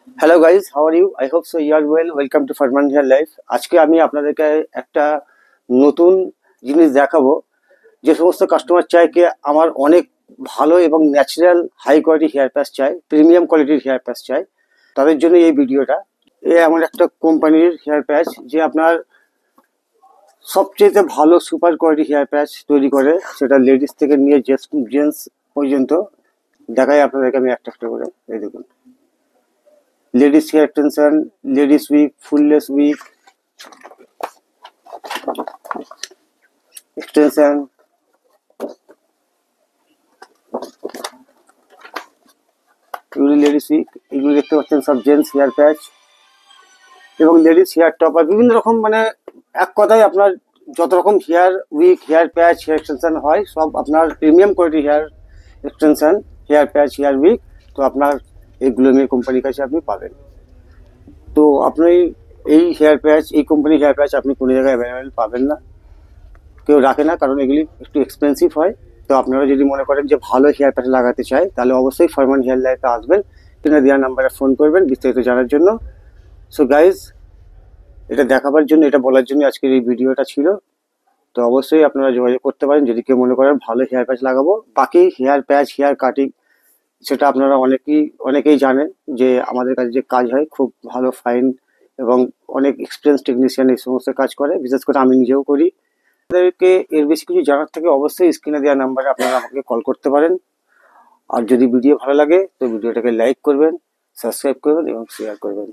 Hello guys, how are you? I hope so you are well. Welcome to Farman hair life. আজকে আমি আপনাদেরকে একটা নতুন জিনিস দেখাবো। যে সমস্ত কাস্টমার চায় কি আমার অনেক ভালো এবং natural high quality hair patch চাই, প্রিমিয়াম কোয়ালিটির হেয়ার প্যাচ চাই, তাদের জন্য এই ভিডিওটা। এ আমার একটা কোম্পানির হেয়ার প্যাচ যে আপনার সবচেয়ে ভালো সুপার কোয়ালিটি হেয়ার প্যাচ তৈরি করে, সেটা লেডিস থেকে নিয়ে জেন্টস পর্যন্ত। দেখাই আপনাদেরকে আমি একটা একটা করে। এই দেখুন, ladies hair extension, ladies wig, full lace wig, extension, এগুলি লেডিস উইক, এগুলো দেখতে পাচ্ছেন সব জেন্টস হেয়ার প্যাচ এবং লেডিস হেয়ার টপার, বিভিন্ন রকম, মানে এক কথায় আপনার যত রকম hair wig, hair patch, hair extension হয়, সব আপনার premium quality hair extension, hair patch, hair wig, তো আপনার এই গ্লুমিয়ার কোম্পানির কাছে আপনি পাবেন। তো আপনি এই হেয়ার প্যাচ, এই কোম্পানির হেয়ার প্যাচ আপনি কোনো জায়গায় অ্যাভেলেবেল পাবেন না, কেউ রাখে না, কারণ এগুলি একটু এক্সপেন্সিভ হয়। তো আপনারা যদি মনে করেন যে ভালো হেয়ার প্যাচ লাগাতে চাই, তাহলে অবশ্যই ফারমান হেয়ার লাইফে আসবেন, কিনা দেওয়ার নাম্বারে ফোন করবেন বিস্তারিত জানার জন্য। সো গাইজ, এটা দেখাবার জন্য, এটা বলার জন্য আজকের এই ভিডিওটা ছিল। তো অবশ্যই আপনারা যোগাযোগ করতে পারেন যদি কেউ মনে করেন ভালো হেয়ার প্যাচ লাগাবো। বাকি হেয়ার প্যাচ, হেয়ার কাটিং, সেটা আপনারা অনেকেই জানেন যে আমাদের কাছে যে কাজ হয় খুব ভালো, ফাইন এবং অনেক এক্সপিরিয়েন্স টেকনিশিয়ান এই সমস্ত কাজ করে, বিশেষ করে আমি নিজেও করি। আপনাদেরকে এর বেশি কিছু জানার থেকে অবশ্যই স্ক্রিনে দেওয়া নাম্বারে আপনারা আমাকে কল করতে পারেন। আর যদি ভিডিও ভালো লাগে তো ভিডিওটাকে লাইক করবেন, সাবস্ক্রাইব করবেন এবং শেয়ার করবেন।